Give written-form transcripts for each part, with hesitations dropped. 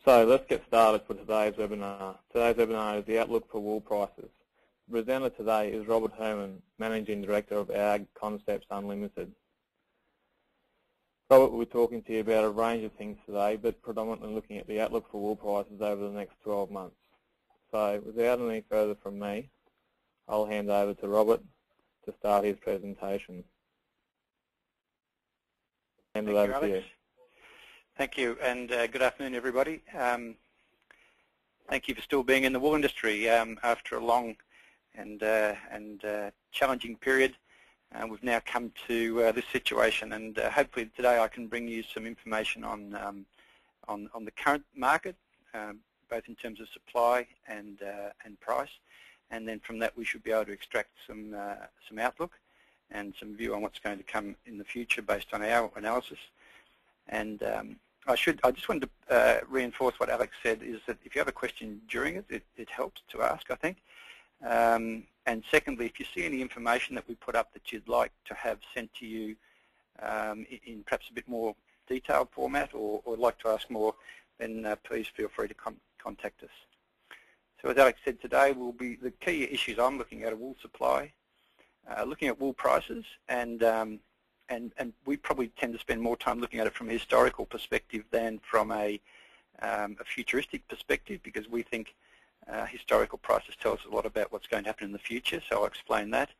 So let's get started for today's webinar. Today's webinar is the outlook for wool prices. The presenter today is Robert Herrmann, Managing Director of Ag Concepts Unlimited. Robert will be talking to you about a range of things today, but predominantly looking at the outlook for wool prices over the next 12 months. So without any further from me, I'll hand over to Robert to start his presentation. Hand it over to you. Thank you, and good afternoon, everybody. Thank you for still being in the wool industry after a long and challenging period. We've now come to this situation, and hopefully today I can bring you some information on the current market, both in terms of supply and price, and then from that we should be able to extract some outlook and some view on what's going to come in the future based on our analysis. And I just wanted to reinforce what Alex said, is that if you have a question during it, it helps to ask, I think. And secondly, if you see any information that we put up that you'd like to have sent to you in perhaps a bit more detailed format, or like to ask more, then please feel free to contact us. So as Alex said, today will be the key issues I'm looking at are wool supply, looking at wool prices, and we probably tend to spend more time looking at it from a historical perspective than from a futuristic perspective, because we think historical prices tell us a lot about what's going to happen in the future, so I'll explain that.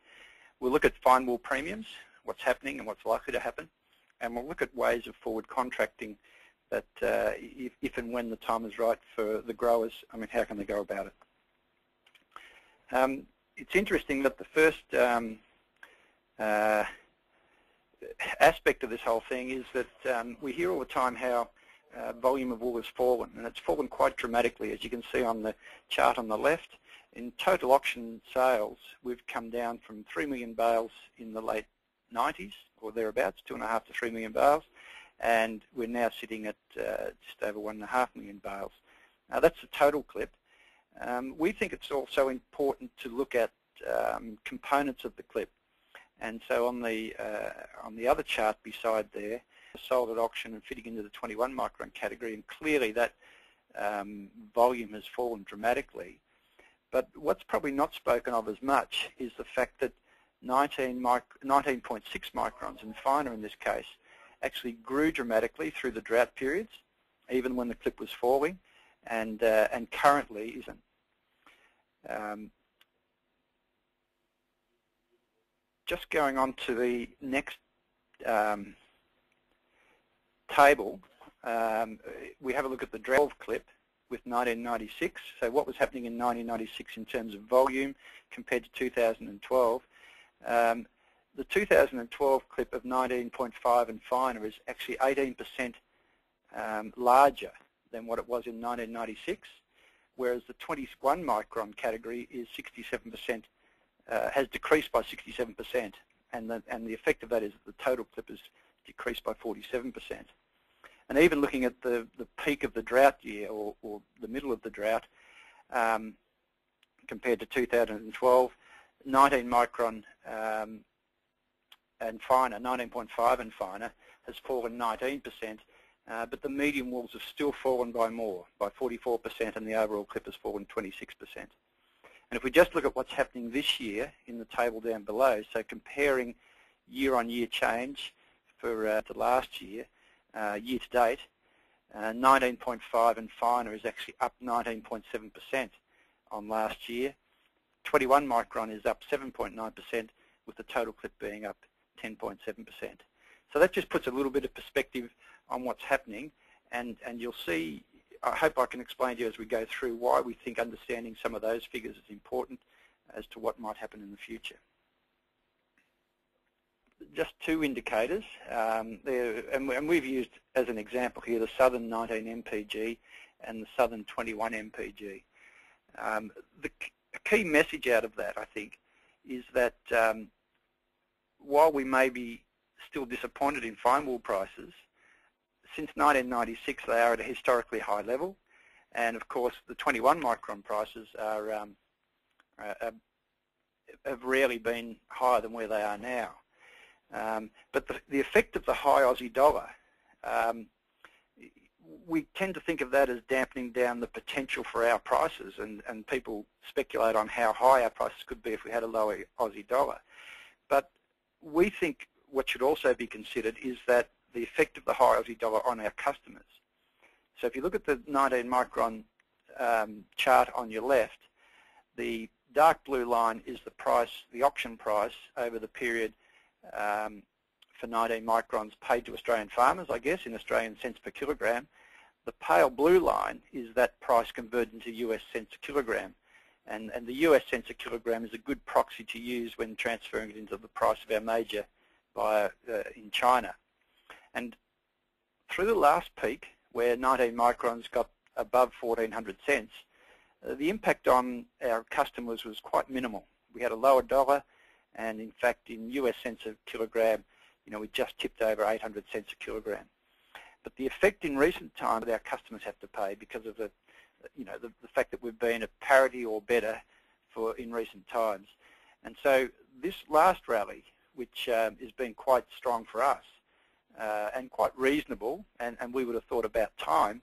We'll look at fine wool premiums, what's happening and what's likely to happen, and we'll look at ways of forward contracting that if and when the time is right for the growers, I mean, how can they go about it? It's interesting that the first aspect of this whole thing is that we hear all the time how volume of wool has fallen, and it's fallen quite dramatically, as you can see on the chart on the left. In total auction sales, we've come down from 3 million bales in the late 90s, or thereabouts, 2.5 to 3 million bales, and we're now sitting at just over 1.5 million bales. Now that's the total clip. We think it's also important to look at components of the clip, and so on the other chart beside there, sold at auction and fitting into the 21 micron category, and clearly that volume has fallen dramatically. But what's probably not spoken of as much is the fact that 19.6 microns and finer in this case actually grew dramatically through the drought periods, even when the clip was falling, and currently isn't. Just going on to the next table, we have a look at the drought clip with 1996. So what was happening in 1996 in terms of volume compared to 2012. The 2012 clip of 19.5 and finer is actually 18% larger than what it was in 1996, whereas the 21 micron category is 67%, has decreased by 67%, and the effect of that is that the total clip is decreased by 47%. And even looking at the peak of the drought year, or the middle of the drought, compared to 2012, 19 micron and finer, 19.5 and finer, has fallen 19%, but the medium wools have still fallen by more, by 44%, and the overall clip has fallen 26%. And if we just look at what's happening this year in the table down below, so comparing year-on-year change for the last year, year to date, 19.5 and finer is actually up 19.7% on last year. 21 micron is up 7.9%, with the total clip being up 10.7%. So that just puts a little bit of perspective on what's happening, and you'll see, I hope I can explain to you as we go through why we think understanding some of those figures is important as to what might happen in the future. Just two indicators, and we've used as an example here the Southern 19 MPG and the Southern 21 MPG. The key message out of that, I think, is that while we may be still disappointed in fine wool prices, since 1996 they are at a historically high level, and of course the 21 micron prices are have rarely been higher than where they are now. But the effect of the high Aussie dollar, we tend to think of that as dampening down the potential for our prices, and people speculate on how high our prices could be if we had a lower Aussie dollar. But we think what should also be considered is that the effect of the high Aussie dollar on our customers. So if you look at the 19 micron chart on your left, the dark blue line is the price, the auction price over the period for 19 microns paid to Australian farmers, I guess, in Australian cents per kilogram. The pale blue line is that price converted into US cents a kilogram. And the US cents a kilogram is a good proxy to use when transferring it into the price of our major buyer in China. And through the last peak, where 19 microns got above 1,400 cents, the impact on our customers was quite minimal. We had a lower dollar, and in fact, in US cents a kilogram, we just tipped over 800 cents a kilogram. But the effect in recent times that our customers have to pay because of the fact that we've been at parity or better in recent times. And so this last rally, which has been quite strong for us and quite reasonable, and we would have thought about time,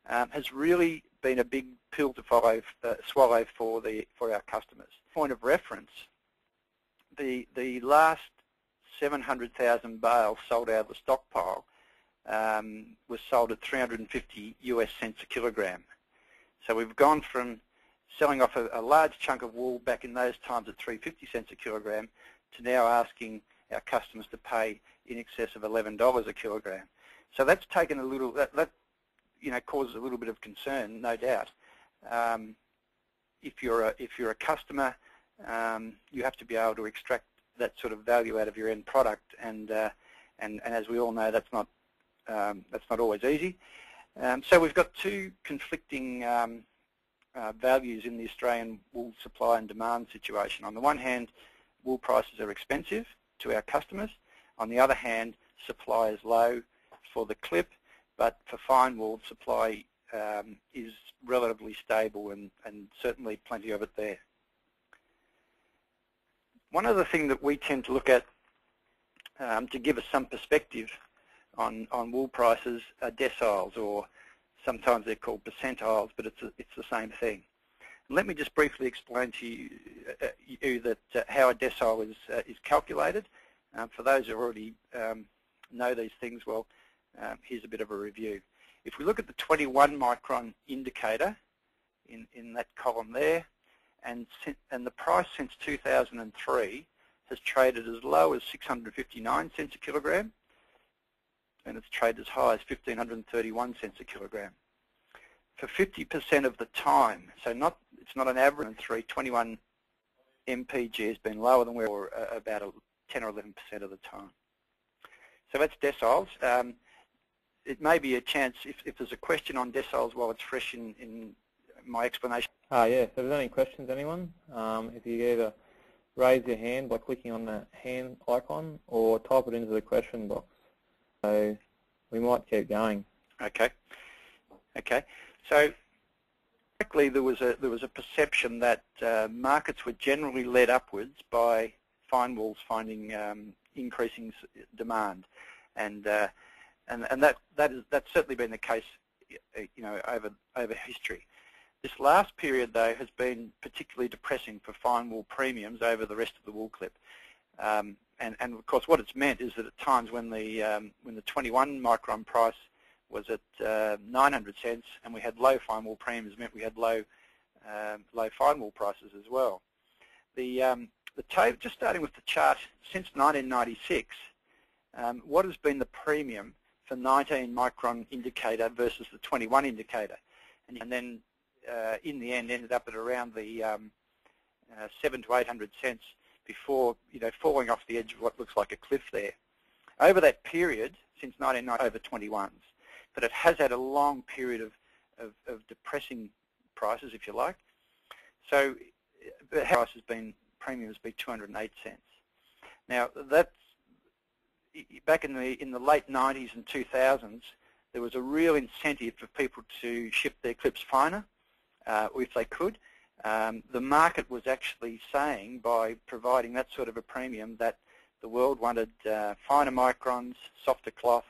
has really been a big pill to swallow for our customers. Point of reference, the last 700,000 bales sold out of the stockpile was sold at 350 US cents a kilogram. So we've gone from selling off a large chunk of wool back in those times at 350 cents a kilogram to now asking our customers to pay in excess of $11 a kilogram. So that's taken a little, that causes a little bit of concern, no doubt. If you're a customer, you have to be able to extract that sort of value out of your end product, and as we all know, that's not always easy. So we've got two conflicting values in the Australian wool supply and demand situation. On the one hand, wool prices are expensive to our customers. On the other hand, supply is low for the clip, but for fine wool, supply is relatively stable and certainly plenty of it there. One other thing that we tend to look at to give us some perspective on wool prices are deciles, or sometimes they're called percentiles, but it's the same thing. And let me just briefly explain to you that how a decile is calculated. For those who already know these things, well, here's a bit of a review. If we look at the 21 micron indicator in that column there, and the price since 2003 has traded as low as 659 cents a kilogram, and it's traded as high as 1,531 cents a kilogram. For 50% of the time, so it's not an average, 21 MPG has been lower than we were about 10 or 11% of the time. So that's deciles. It may be a chance, if there's a question on deciles while it's fresh in my explanation. Yeah, so if there's any questions, anyone, if you either raise your hand by clicking on the hand icon or type it into the question box. So we might keep going. Okay. So basically there was a perception that markets were generally led upwards by fine wools finding increasing demand, and that's certainly been the case, over history. This last period, though, has been particularly depressing for fine wool premiums over the rest of the wool clip. And of course, what it's meant is that at times when the 21 micron price was at 900 cents and we had low fine wool premiums, meant we had low fine wool prices as well. Just starting with the chart, since 1996, what has been the premium for 19 micron indicator versus the 21 indicator? And then in the end ended up at around the 700 to 800 cents before falling off the edge of what looks like a cliff there. Over that period, since 1990, over 21s, but it has had a long period of depressing prices, if you like. So the price has been, premium has been 208 cents. Now that's back in the late 90s and 2000s. There was a real incentive for people to ship their clips finer, if they could. The market was actually saying, by providing that sort of a premium, that the world wanted finer microns, softer cloth,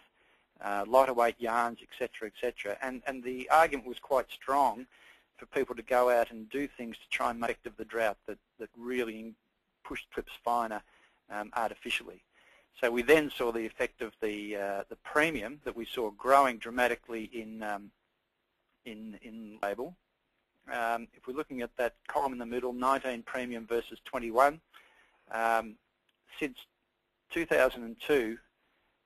lighter weight yarns, etc., etc. And the argument was quite strong for people to go out and do things to try and make effect of the drought that really pushed clips finer artificially. So we then saw the effect of the premium that we saw growing dramatically in label. If we're looking at that column in the middle, 19 premium versus 21, since 2002,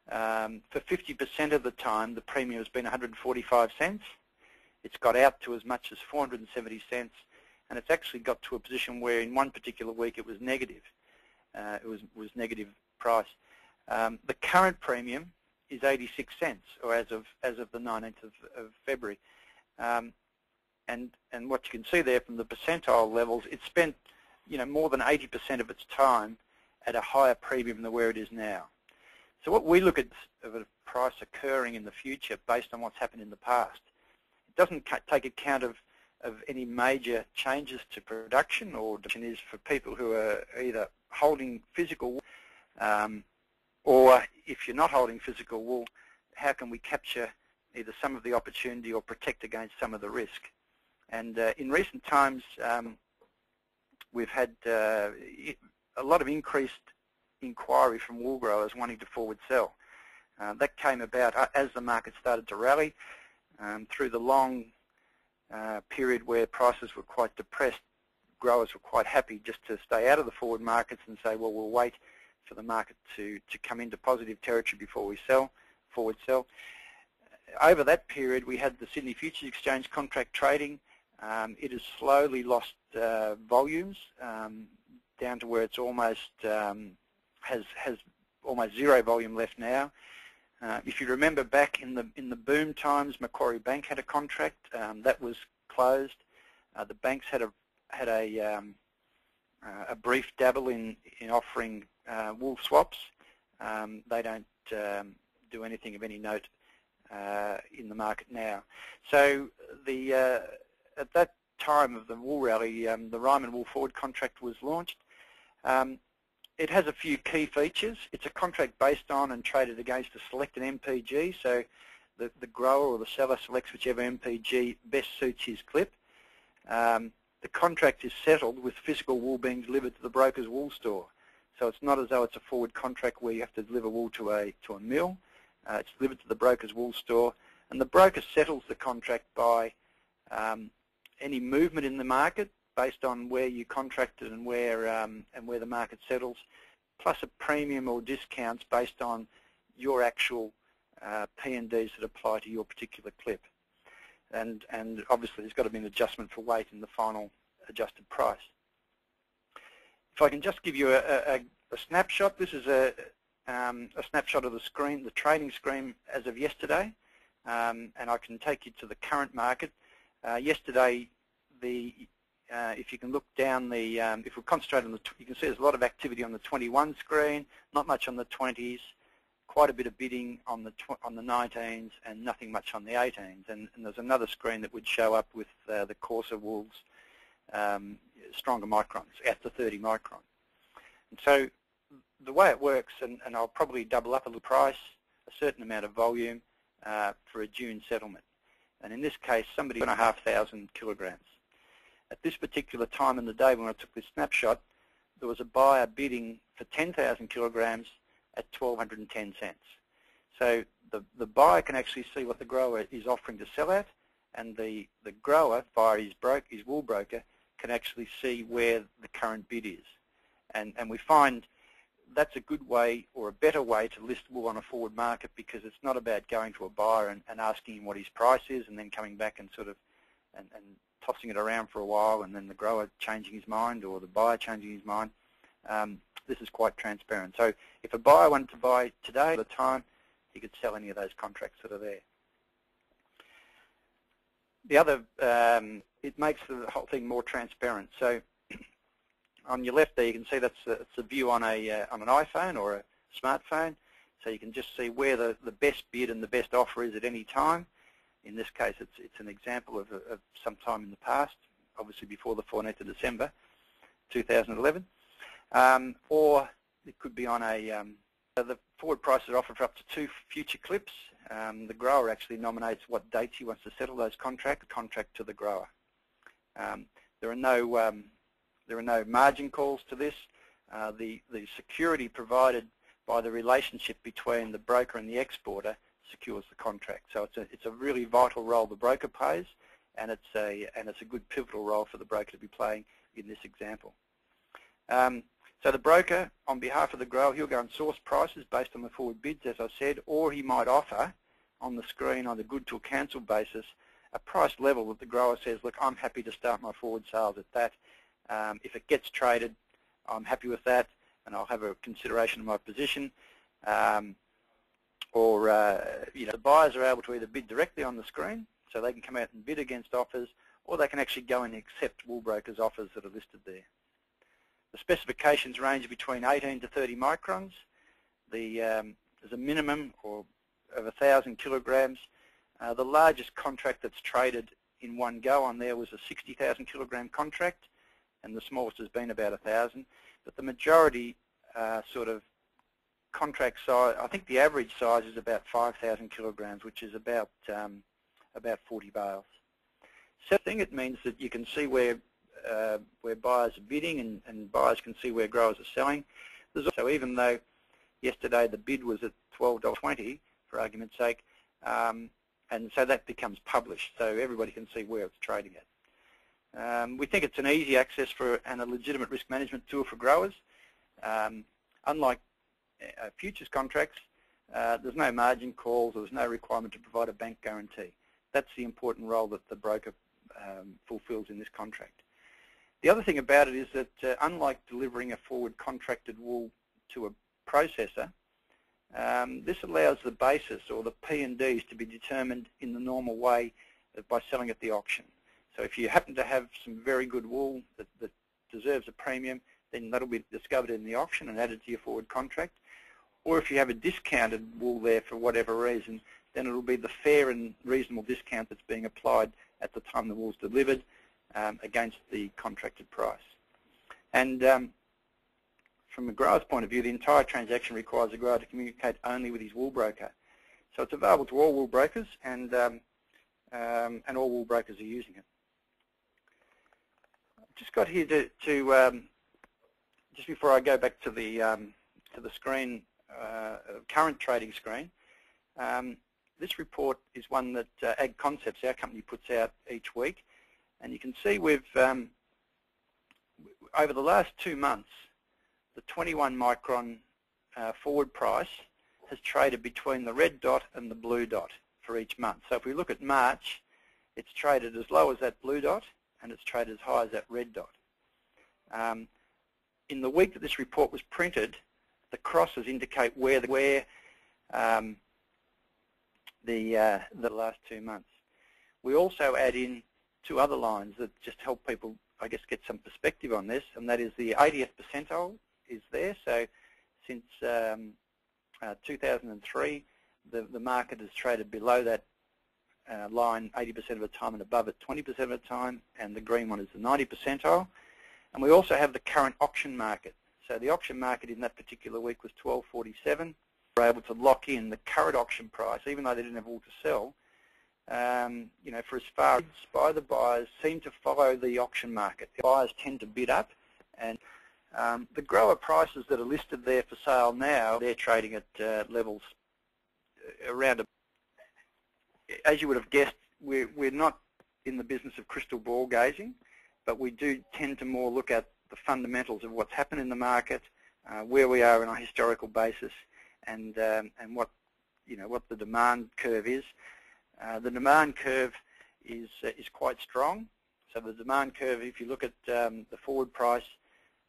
for 50% of the time, the premium has been 145 cents. It's got out to as much as 470 cents, and it's actually got to a position where in one particular week it was negative. It was negative price. The current premium is 86 cents, or as of the 19th of February. And what you can see there from the percentile levels, it spent more than 80% of its time at a higher premium than where it is now. So what we look at of a price occurring in the future based on what's happened in the past, it doesn't take account of any major changes to production, or is for people who are either holding physical wool, or if you're not holding physical wool, how can we capture either some of the opportunity or protect against some of the risk? And in recent times, we've had a lot of increased inquiry from wool growers wanting to forward sell. That came about as the market started to rally. Through the long period where prices were quite depressed, growers were quite happy just to stay out of the forward markets and say, well, we'll wait for the market to come into positive territory before we forward sell. Over that period, we had the Sydney Futures Exchange contract trading. It has slowly lost volumes down to where it's almost has almost zero volume left now. If you remember back in the boom times, Macquarie Bank had a contract that was closed. The banks had a brief dabble in offering wool swaps. They don't do anything of any note in the market now. So at that time of the wool rally, the Riemann Wool forward contract was launched. It has a few key features. It's a contract based on and traded against a selected MPG, so the grower or the seller selects whichever MPG best suits his clip. The contract is settled with physical wool being delivered to the broker's wool store. So it's not as though it's a forward contract where you have to deliver wool to a mill. It's delivered to the broker's wool store, and the broker settles the contract by any movement in the market based on where you contracted and where the market settles, plus a premium or discounts based on your actual P&Ds that apply to your particular clip. And obviously there's got to be an adjustment for weight in the final adjusted price. If I can just give you a snapshot, this is a snapshot of the screen, the trading screen as of yesterday, and I can take you to the current market. Yesterday, if you can look down if we concentrate on you can see there's a lot of activity on the 21 screen, not much on the 20s, quite a bit of bidding on the 19s, and nothing much on the 18s. And there's another screen that would show up with the coarser wools, stronger microns, at the 30 micron. And so the way it works, and I'll probably double up a little price, a certain amount of volume for a June settlement. And in this case, somebody 2,500 kilograms. At this particular time in the day when I took this snapshot, there was a buyer bidding for 10,000 kilograms at 1,210 cents. So the buyer can actually see what the grower is offering to sell at, and the grower, via his wool broker, can actually see where the current bid is. And we find that's a good way or a better way to list wool on a forward market, because it's not about going to a buyer and asking him what his price is and then coming back and sort of and tossing it around for a while and then the grower changing his mind or the buyer changing his mind. This is quite transparent. So if a buyer wanted to buy today at the time, he could sell any of those contracts that are there. The other, it makes the whole thing more transparent. So on your left there, you can see that's a view on an iPhone or a smartphone. So you can just see where the best bid and the best offer is at any time. In this case, it's an example of some time in the past, obviously before the 14th of December, 2011. Or it could be on a The forward prices are offered for up to 2 future clips. The grower actually nominates what dates he wants to settle those contract to the grower. There are no margin calls to this. The security provided by the relationship between the broker and the exporter secures the contract. So it's a really vital role the broker plays, and it's a good pivotal role for the broker to be playing in this example. So the broker, on behalf of the grower, he'll go and source prices based on the forward bids, as I said, or he might offer on the screen on the good till cancel basis a price level that the grower says, look, I'm happy to start my forward sales at that. If it gets traded, I'm happy with that, and I'll have a consideration of my position. The buyers are able to either bid directly on the screen, so they can come out and bid against offers, or they can actually go and accept wool brokers' offers that are listed there. The specifications range between 18 to 30 microns. There's a minimum of 1,000 kilograms. The largest contract that's traded in one go on there was a 60,000 kilogram contract, and the smallest has been about 1,000. But the majority sort of contract size, I think the average size is about 5,000 kilograms, which is about 40 bales. Second thing, it means that you can see where buyers are bidding, and buyers can see where growers are selling. There's also, even though yesterday the bid was at $12.20, for argument's sake, and so that becomes published, so everybody can see where it's trading at. We think it's an easy access and a legitimate risk management tool for growers. Unlike futures contracts, there's no margin calls, or there's no requirement to provide a bank guarantee. That's the important role that the broker fulfills in this contract. The other thing about it is that unlike delivering a forward contracted wool to a processor, this allows the basis, or the P&Ds, to be determined in the normal way by selling at the auction. So if you happen to have some very good wool that deserves a premium, then that'll be discovered in the auction and added to your forward contract. Or if you have a discounted wool there for whatever reason, then it'll be the fair and reasonable discount that's being applied at the time the wool's delivered against the contracted price. And from a grower's point of view, the entire transaction requires a grower to communicate only with his wool broker. So it's available to all wool brokers, and all wool brokers are using it. I've just got here to just before I go back to the screen, current trading screen. This report is one that Ag Concepts, our company, puts out each week, and you can see we've over the last 2 months, the 21 micron forward price has traded between the red dot and the blue dot for each month. So if we look at March, it's traded as low as that blue dot, and it's traded as high as that red dot. In the week that this report was printed, the crosses indicate where the last 2 months. We also add in 2 other lines that just help people, I guess, get some perspective on this, and that is the 80th percentile is there. So since 2003, the market has traded below that line 80% of the time and above it 20% of the time, and the green one is the 90th percentile. And we also have the current auction market. So the auction market in that particular week was 12.47. We're able to lock in the current auction price, even though they didn't have wool to sell. You know, for as far as by the buyers seem to follow the auction market. The buyers tend to bid up, and the grower prices that are listed there for sale now, they're trading at levels around. As you would have guessed, we're not in the business of crystal ball gazing, but we do tend to more look at the fundamentals of what's happened in the market, where we are on a historical basis, and what the demand curve is. The demand curve is quite strong. So the demand curve, if you look at the forward price,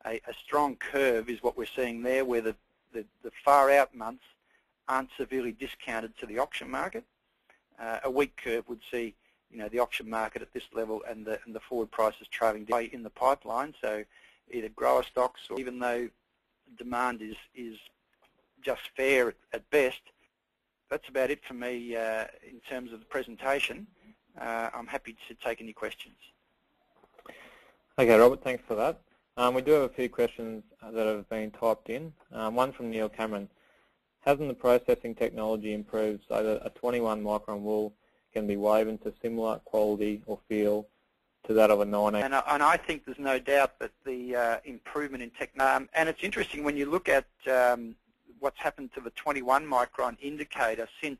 a strong curve is what we're seeing there, where the far out months aren't severely discounted to the auction market. A weak curve would see, the auction market at this level and the forward prices trailing down in the pipeline. So either grower stocks, or even though demand is just fair at best. That's about it for me in terms of the presentation. I'm happy to take any questions. Okay, Robert, thanks for that. We do have a few questions that have been typed in. One from Neil Cameron. Hasn't the processing technology improved so that a 21 micron wool can be woven to similar quality or feel to that of a 19? And I think there's no doubt that the improvement in technology, and it's interesting when you look at what's happened to the 21 micron indicator since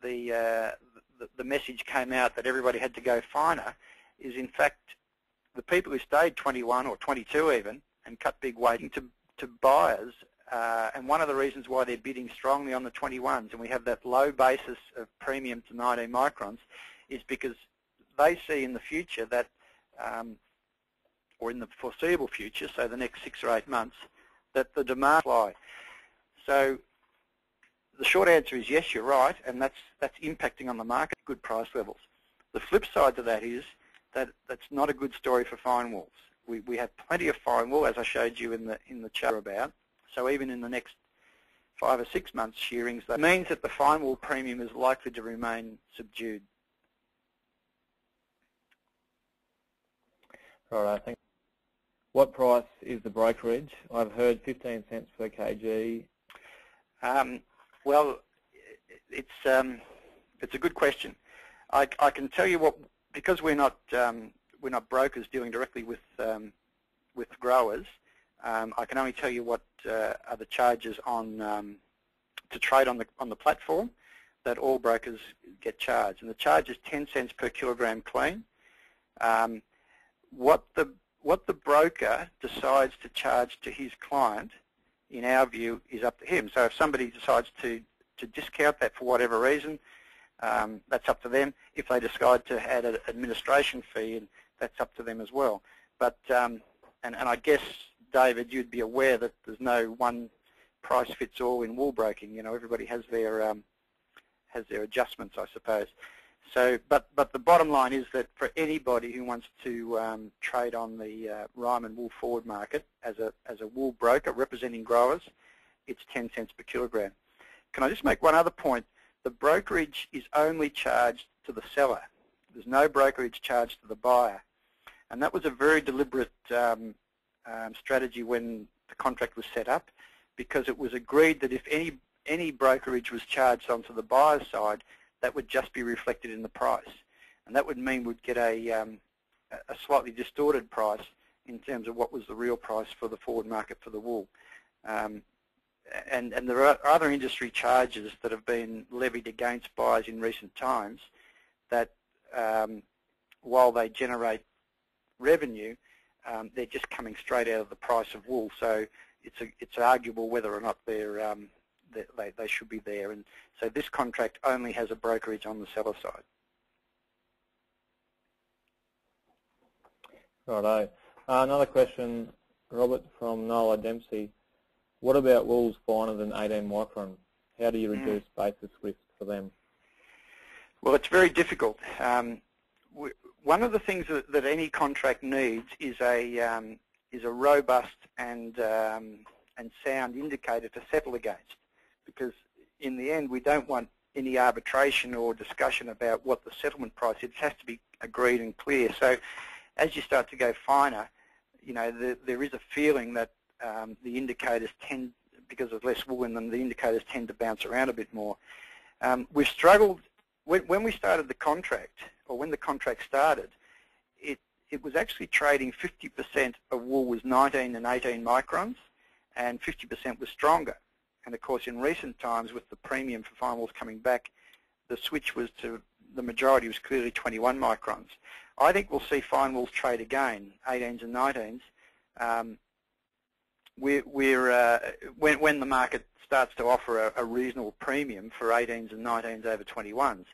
the message came out that everybody had to go finer, is in fact the people who stayed 21 or 22 even and cut big weighting to buyers, and one of the reasons why they're bidding strongly on the 21s, and we have that low basis of premium to 19 microns, is because they see in the future that, or in the foreseeable future, so the next 6 or 8 months, that the demand will fly. So the short answer is yes, you're right, and that's impacting on the market, good price levels. The flip side to that is that that's not a good story for fine wools. We have plenty of fine wool, as I showed you in the chart about. So even in the next 5 or 6 months shearings, that means that the fine wool premium is likely to remain subdued. Right, I think. What price is the brokerage? I've heard 15 cents per kg. Well, it's a good question. I can tell you what, because we're not brokers dealing directly with growers. I can only tell you what are the charges on to trade on the platform that all brokers get charged, and the charge is 10 cents per kilogram clean. What the broker decides to charge to his client, in our view, is up to him. So if somebody decides to discount that for whatever reason, that's up to them. If they decide to add an administration fee, that's up to them as well. But and I guess, David, you'd be aware that there's no one price fits all in wool broking. You know, everybody has their adjustments, I suppose. So, but the bottom line is that for anybody who wants to trade on the Riemann wool forward market as a wool broker representing growers, it's 10 cents per kilogram. Can I just make one other point? The brokerage is only charged to the seller. There's no brokerage charged to the buyer, and that was a very deliberate strategy when the contract was set up, because it was agreed that if any brokerage was charged onto the buyer's side, that would just be reflected in the price, and that would mean we'd get a slightly distorted price in terms of what was the real price for the forward market for the wool. And there are other industry charges that have been levied against buyers in recent times that, while they generate revenue, they're just coming straight out of the price of wool. So it's arguable whether or not they should be there. And so this contract only has a brokerage on the seller side. Righto. Another question, Robert, from Nola Dempsey. What about wools finer than 18 micron? How do you reduce basis risk for them? Well, it's very difficult. One of the things that any contract needs is a robust and sound indicator to settle against, because in the end we don't want any arbitration or discussion about what the settlement price is. It has to be agreed and clear. So as you start to go finer, you know, there is a feeling that the indicators tend, because there's less wool in them, the indicators tend to bounce around a bit more. We've struggled, when we started the contract, or when the contract started, it was actually trading 50% of wool was 19 and 18 microns, and 50% was stronger. And of course, in recent times, with the premium for fine wools coming back, the switch was to, the majority was clearly 21 microns. I think we'll see fine wools trade again, 18s and 19s. When the market starts to offer a reasonable premium for 18s and 19s over 21s.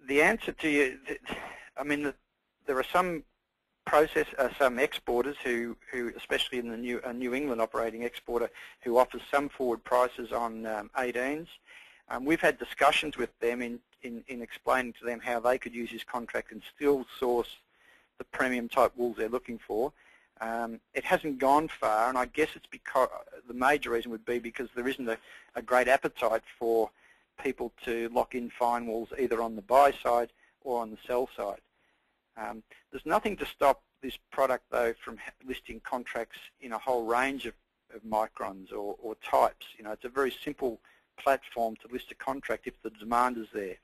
The answer to you, I mean, there are some some exporters who, especially in the New England operating exporter, who offers some forward prices on 18s. We've had discussions with them in explaining to them how they could use this contract and still source the premium type wools they're looking for. It hasn't gone far, and I guess it's because the major reason would be because there isn't a great appetite for people to lock in fine wools either on the buy side or on the sell side. There's nothing to stop this product, though, from listing contracts in a whole range of microns or types. It's a very simple platform to list a contract if the demand is there.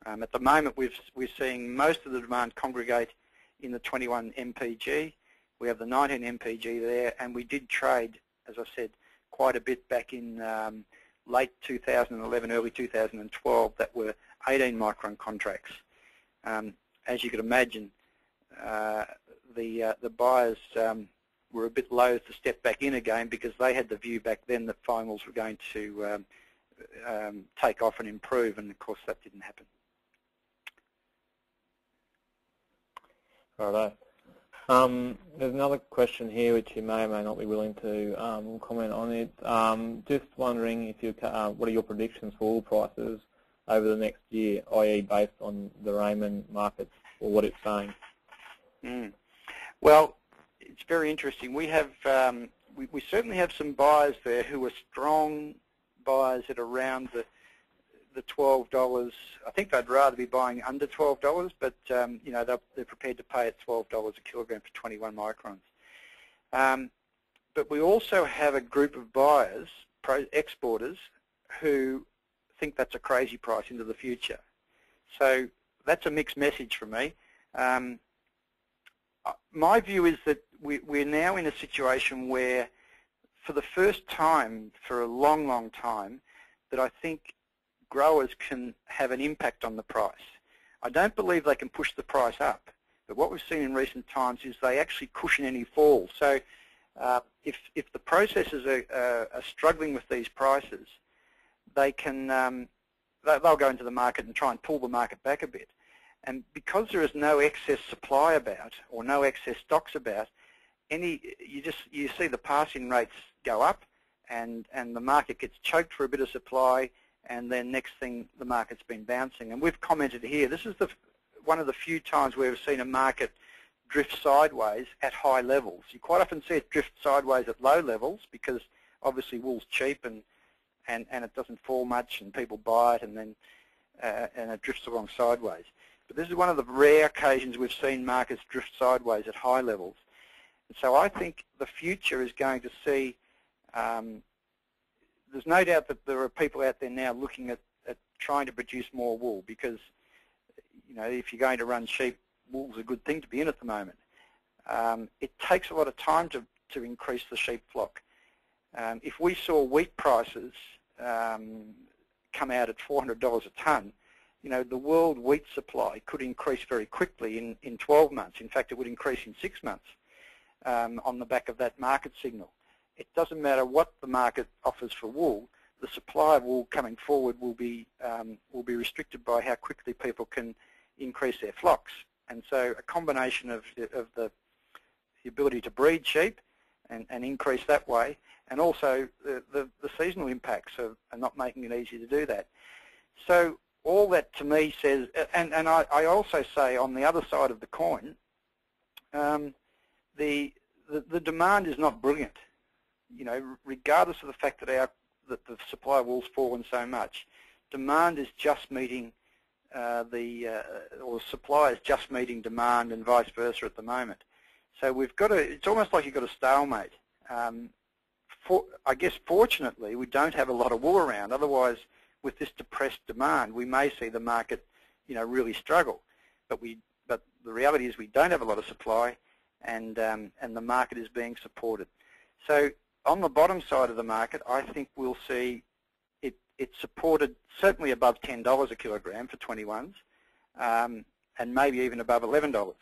At the moment, we're seeing most of the demand congregate in the 21 MPG. We have the 19 MPG there, and we did trade, as I said, quite a bit back in late 2011, early 2012 that were 18 micron contracts. As you could imagine, the buyers were a bit loath to step back in again because they had the view back then that finals were going to take off and improve, and of course that didn't happen. Righto. There's another question here which you may or may not be willing to comment on it. Just wondering if what are your predictions for oil prices over the next year, i.e. based on the Riemann market or what it's saying? Well, it's very interesting. We have we certainly have some buyers there who are strong buyers at around the $12. I think they'd rather be buying under $12, but they're prepared to pay at $12 a kilogram for 21 microns. But we also have a group of buyers, exporters, who think that's a crazy price into the future. So that's a mixed message for me. My view is that we're now in a situation where, for the first time for a long, long time, that I think growers can have an impact on the price. I don't believe they can push the price up, but what we've seen in recent times is they actually cushion any fall. So if the processors are struggling with these prices, they can they'll go into the market and try and pull the market back a bit. And because there is no excess supply about or no excess stocks about, you see the pass-in rates go up, and the market gets choked for a bit of supply, and then next thing the market's been bouncing. And we've commented here, this is one of the few times where we've seen a market drift sideways at high levels. You quite often see it drift sideways at low levels because obviously wool's cheap and it doesn't fall much and people buy it, and then and it drifts along sideways. But this is one of the rare occasions we've seen markets drift sideways at high levels. And so I think the future is going to see, there's no doubt that there are people out there now looking at trying to produce more wool because, if you're going to run sheep, wool's a good thing to be in at the moment. It takes a lot of time to increase the sheep flock. If we saw wheat prices come out at $400 a tonne, the world wheat supply could increase very quickly in 12 months. In fact, it would increase in 6 months on the back of that market signal. It doesn't matter what the market offers for wool. The supply of wool coming forward will be restricted by how quickly people can increase their flocks. And so a combination of the ability to breed sheep and increase that way, and also the seasonal impacts are not making it easy to do that. So all that to me says, and I also say on the other side of the coin, the demand is not brilliant. Regardless of the fact that the supply of wool's fallen so much, demand is just meeting or supply is just meeting demand, and vice versa at the moment. So we've got it's almost like you've got a stalemate. I guess fortunately we don't have a lot of wool around. Otherwise, with this depressed demand, we may see the market, really struggle. But the reality is we don't have a lot of supply, and the market is being supported. So on the bottom side of the market, I think we'll see it supported certainly above $10 a kilogram for 21s, and maybe even above $11.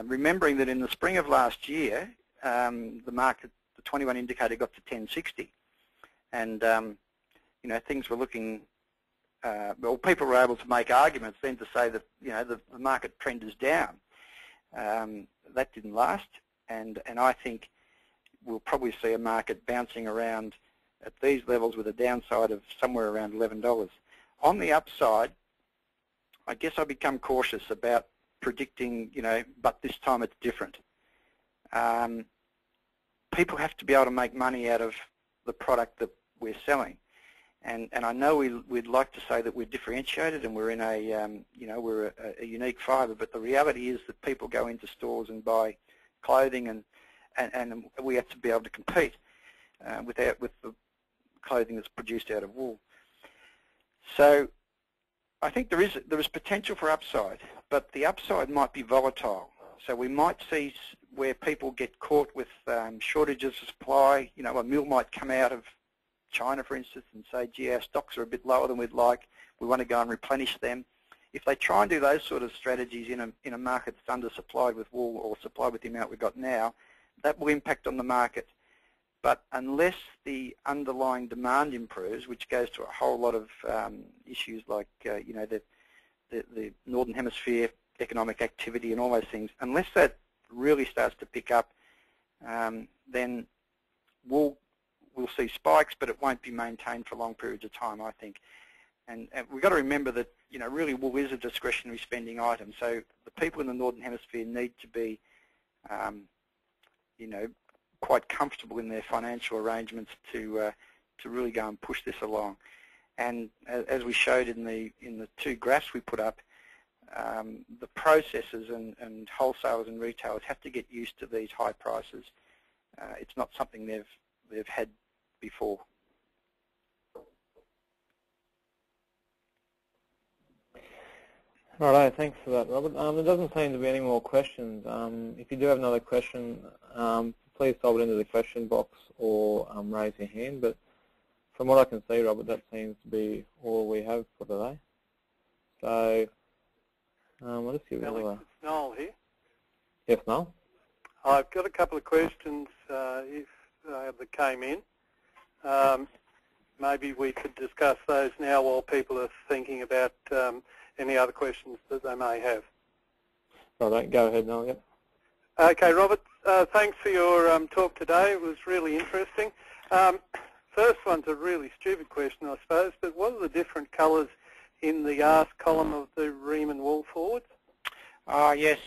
Remembering that in the spring of last year, the market, the 21 indicator got to 1060, and things were looking. Well, people were able to make arguments then to say that the market trend is down. That didn't last, and I think we'll probably see a market bouncing around at these levels with a downside of somewhere around $11. On the upside, I guess I become cautious about predicting, but this time it's different. People have to be able to make money out of the product that we're selling. And I know we'd like to say that we're differentiated and we're in we're a unique fibre, but the reality is that people go into stores and buy clothing, and we have to be able to compete. with the clothing that's produced out of wool. So I think there is potential for upside, but the upside might be volatile. So we might see where people get caught with shortages of supply. You know, a mill might come out of China, for instance, and say, gee, our stocks are a bit lower than we'd like. We want to go and replenish them. If they try and do those sort of strategies in a market that's undersupplied with wool or supplied with the amount we've got now, that will impact on the market. But unless the underlying demand improves, which goes to a whole lot of issues like you know, the Northern Hemisphere economic activity and all those things, unless that really starts to pick up, then we'll see spikes, but it won't be maintained for long periods of time, I think. And we've got to remember that, you know, really wool is a discretionary spending item. So the people in the Northern Hemisphere need to be, you know, quite comfortable in their financial arrangements to really go and push this along. And as we showed in the two graphs we put up, the processors and wholesalers and retailers have to get used to these high prices. It's not something they've had before. Righto, thanks for that, Robert. There doesn't seem to be any more questions. If you do have another question, please type it into the question box or raise your hand. But from what I can see, Robert, that seems to be all we have for today. So I'll just give Alex, it's Noel here. Yes, Noel? I've got a couple of questions that came in. Maybe we could discuss those now while people are thinking about any other questions that they may have. Right, go ahead, Noel. Yep. Okay, Robert, thanks for your talk today. It was really interesting. First one's a really stupid question, I suppose, but what are the different colours in the ask column of the Riemann Wool forwards? Yes.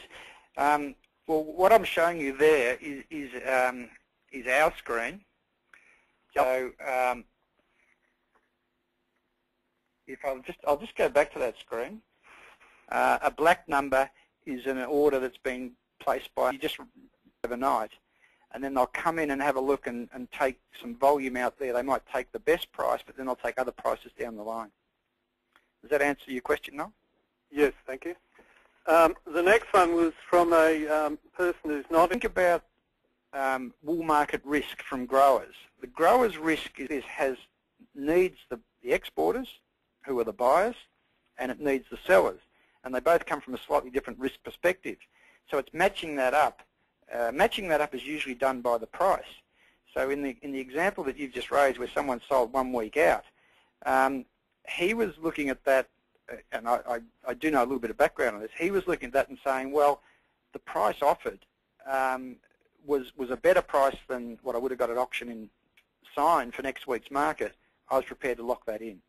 Well, what I'm showing you there is our screen. So if I'll just go back to that screen. A black number is an order that's been placed by you just overnight, and then they'll come in and have a look and take some volume out there. They might take the best price, but then they'll take other prices down the line. Does that answer your question, Noel? Yes, thank you. The next one was from a person who's not... Think about wool market risk from growers. The growers' risk needs the exporters, who are the buyers, and it needs the sellers. And they both come from a slightly different risk perspective. So it's matching that up. Matching that up is usually done by the price. So in the example that you've just raised where someone sold 1 week out, he was looking at that, and I do know a little bit of background on this, he was looking at that and saying, well, the price offered was a better price than what I would have got at auction in sign for next week's market. I was prepared to lock that in.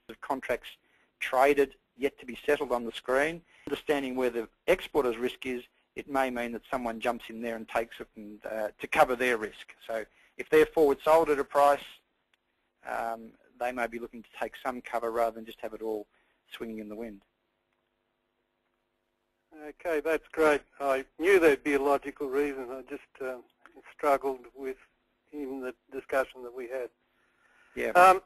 The contracts traded, yet to be settled on the screen. Understanding where the exporter's risk is, it may mean that someone jumps in there and takes it and, to cover their risk. So if they're forward sold at a price, they may be looking to take some cover rather than just have it all swinging in the wind. Okay, that's great. I knew there'd be a logical reason. I just struggled with even the discussion that we had. Yeah.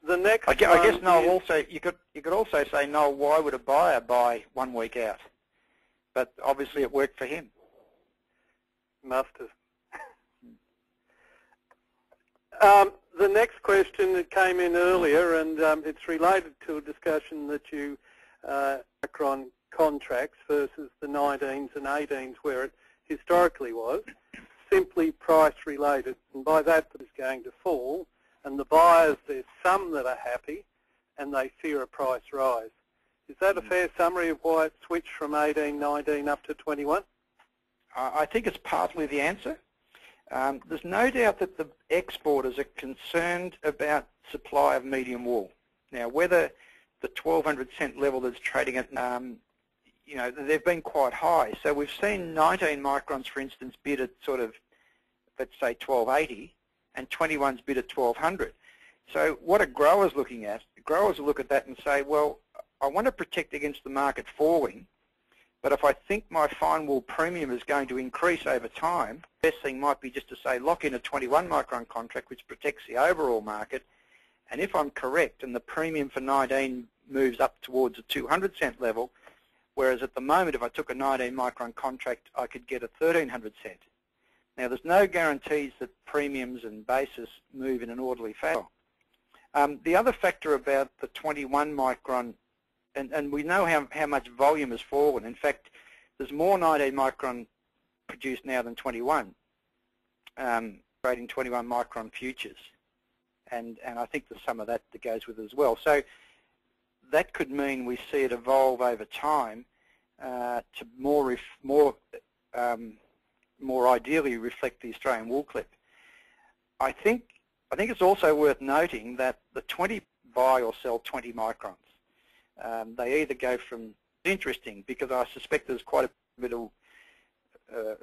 The next I guess, Noel, also you could also say, Noel, why would a buyer buy 1 week out? But obviously it worked for him. Must have. The next question that came in earlier, and it's related to a discussion that you on contracts versus the 19s and 18s where it historically was, simply price related, and by that it's going to fall, and the buyers, there's some that are happy and they fear a price rise. Is that a fair summary of why it switched from 18, 19 up to 21? I think it's partly the answer. There's no doubt that the exporters are concerned about supply of medium wool. Now, whether the 1,200 cent level that's trading at, you know, they've been quite high. So we've seen 19 microns, for instance, bid at sort of, let's say, 1,280, and 21's bid at 1,200. So what are growers looking at? Growers will look at that and say, well, I want to protect against the market falling, But if I think my fine wool premium is going to increase over time, the best thing might be just to say lock in a 21 micron contract which protects the overall market. And if I'm correct and the premium for 19 moves up towards a 200 cent level, whereas at the moment if I took a 19 micron contract I could get a 1300 cent. Now there's no guarantees that premiums and basis move in an orderly fashion. The other factor about the 21 micron, and we know how much volume has fallen. In fact, there's more 19 micron produced now than 21, trading 21 micron futures. And I think there's some of that goes with it as well. So that could mean we see it evolve over time to more ideally reflect the Australian wool clip. I think it's also worth noting that the 20 buy or sell 20 microns. They either go from, interesting because I suspect there's quite a bit of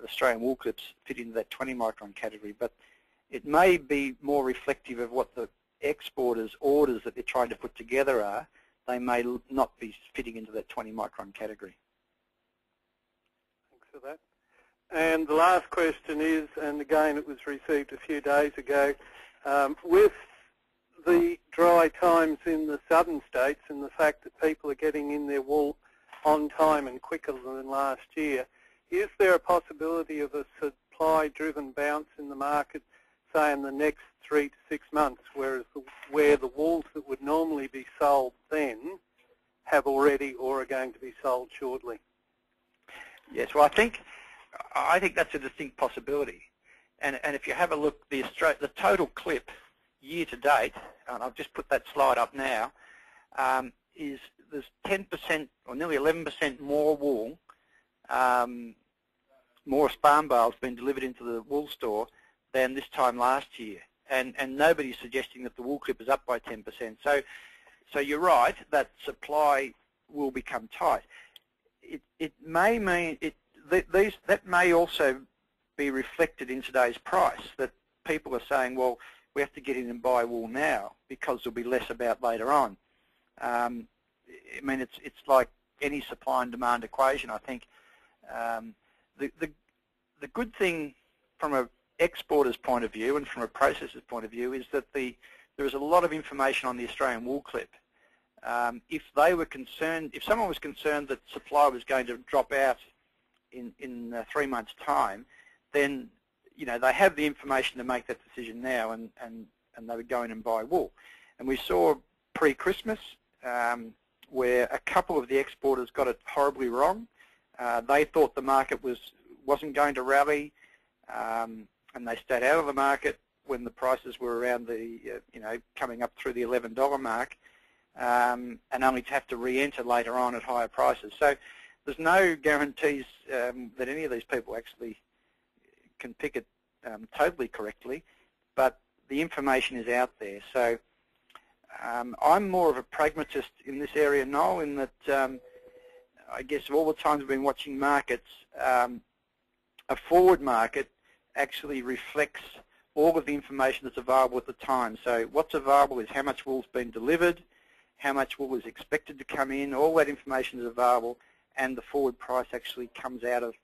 Australian wool clips fit into that 20 micron category, but it may be more reflective of what the exporters' orders that they're trying to put together are. They may not be fitting into that 20 micron category. Thanks for that. And the last question is, and again it was received a few days ago, with the dry times in the southern states and the fact that people are getting in their wool on time and quicker than last year, is there a possibility of a supply-driven bounce in the market, say in the next 3 to 6 months, where the wools that would normally be sold then have already or are going to be sold shortly? Yes, well I think that's a distinct possibility. And if you have a look, the total clip year to date, and I've just put that slide up now, is there's 10% or nearly 11% more wool, more sparm bales being delivered into the wool store than this time last year. And nobody's suggesting that the wool clip is up by 10%. So you're right, that supply will become tight. It may mean, that may also be reflected in today's price, that people are saying, well, we have to get in and buy wool now because there'll be less about later on. I mean, it's like any supply and demand equation, I think. The good thing from an exporter's point of view and from a processor's point of view is that there is a lot of information on the Australian wool clip. If they were concerned, if someone was concerned that supply was going to drop out in 3 months' time, then they have the information to make that decision now, and they would go in and buy wool. And we saw pre-Christmas where a couple of the exporters got it horribly wrong. They thought the market wasn't going to rally, and they stayed out of the market when the prices were around the coming up through the $11 mark, and only to have to re-enter later on at higher prices. So there's no guarantees that any of these people actually can pick it totally correctly, but the information is out there. So I'm more of a pragmatist in this area, Noel, in that I guess of all the times I've been watching markets, a forward market actually reflects all of the information that's available at the time. So what's available is how much wool's been delivered, how much wool is expected to come in, all that information is available, and the forward price actually comes out of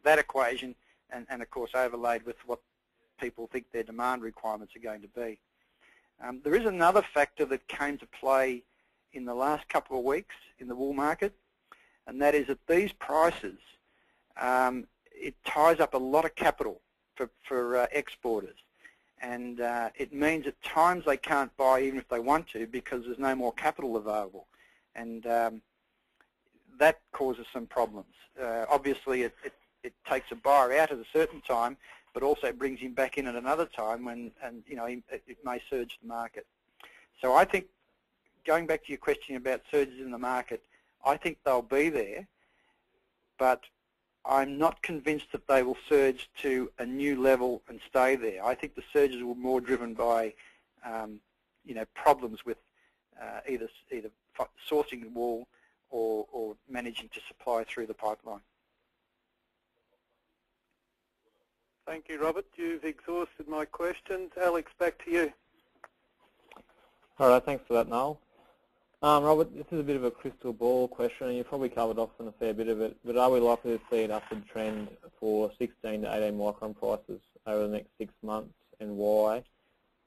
that equation, and of course overlaid with what people think their demand requirements are going to be. There is another factor that came to play in the last couple of weeks in the wool market, and that is at these prices, it ties up a lot of capital for exporters, and it means at times they can't buy even if they want to because there's no more capital available, and that causes some problems. Obviously, it takes a buyer out at a certain time, but also brings him back in at another time when, it may surge the market. So I think, going back to your question about surges in the market, I think they'll be there, but I'm not convinced that they will surge to a new level and stay there. I think the surges were more driven by, problems with either sourcing wool or managing to supply through the pipeline. Thank you, Robert. You've exhausted my questions. Alex, back to you. All right, thanks for that, Noel. Robert, this is a bit of a crystal ball question, and you probably covered off on a fair bit of it, but are we likely to see an upward trend for 16 to 18 micron prices over the next 6 months, and why?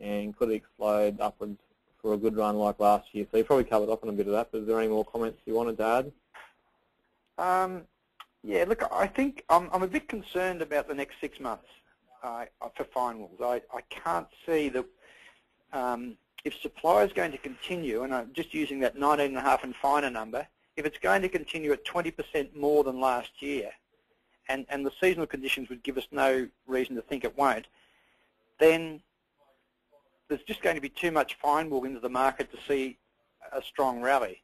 And could it explode upwards for a good run like last year? So you probably covered off on a bit of that, but is there any more comments you wanted to add? Yeah, look, I think I'm a bit concerned about the next 6 months for fine wools. I can't see that if supply is going to continue, and I'm just using that 19.5 and finer number, if it's going to continue at 20% more than last year, and the seasonal conditions would give us no reason to think it won't, then there's just going to be too much fine wool into the market to see a strong rally.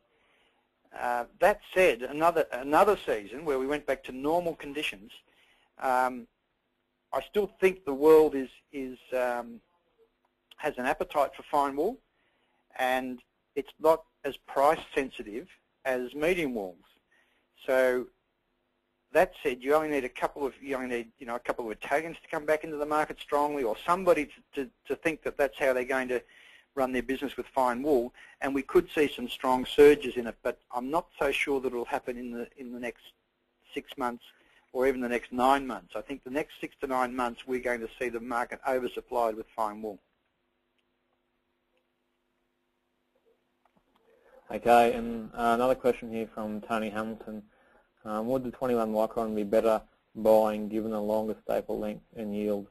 That said, another season where we went back to normal conditions, I still think the world has an appetite for fine wool, and it's not as price sensitive as medium wools. So that said, you only need a couple of Italians to come back into the market strongly, or somebody to think that that's how they're going to run their business with fine wool, and we could see some strong surges in it. But I'm not so sure that it'll happen in the next 6 months or even the next 9 months. I think the next 6 to 9 months we're going to see the market oversupplied with fine wool. Okay, and another question here from Tony Hamilton. Would the 21 micron be better buying given the longer staple length and yield?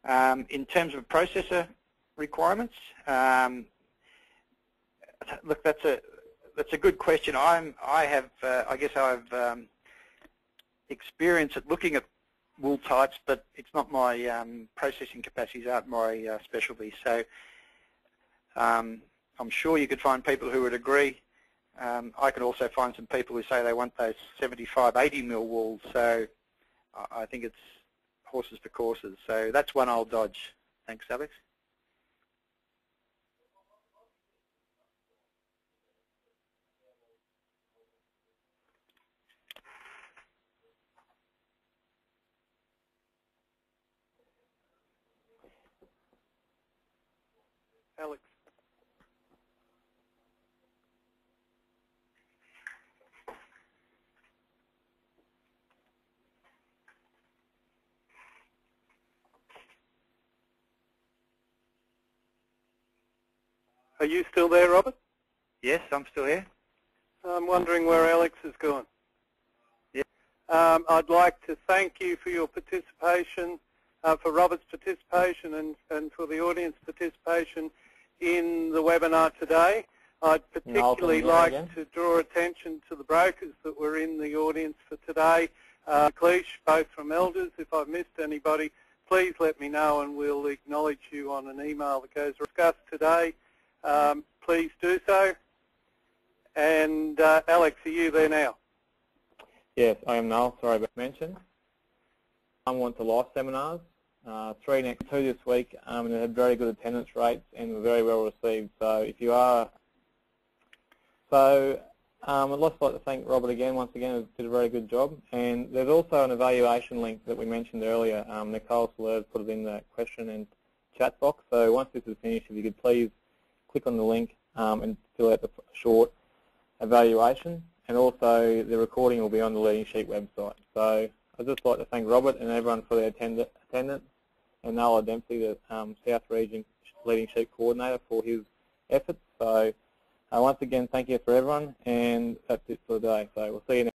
In terms of processor requirements, look, that's a good question. I guess I've experience at looking at wool types, but it's not my processing capacities aren't my specialty. So I'm sure you could find people who would agree. I could also find some people who say they want those 75, 80 mil wools. So I think it's horses for courses. So that's one I'll dodge. Thanks, Alex. Alex. Are you still there, Robert? Yes, I'm still here. I'm wondering where Alex has gone. Yeah. I'd like to thank you for your participation, for Robert's participation and for the audience participation in the webinar today. I'd particularly like to draw attention to the brokers that were in the audience for today. Cleach, both from Elders. If I've missed anybody, please let me know and we'll acknowledge you on an email that goes discussed today. Please do so. And Alex, are you there now? Yes, I am now. Sorry about mention. I went to live seminars, 2 this week, and they had very good attendance rates and were very well received. So if you are, I'd also like to thank Robert again. Once again, he did a very good job. And there's also an evaluation link that we mentioned earlier. Nicole Soler put it in the question and chat box. So once this is finished, if you could please click on the link and fill out the short evaluation, and also the recording will be on the Leading Sheet website. So I'd just like to thank Robert and everyone for their attendance, and Noah Dempsey, the South Region Leading Sheet Coordinator, for his efforts. So once again, thank you for everyone, and that's it for the day. So we'll see you next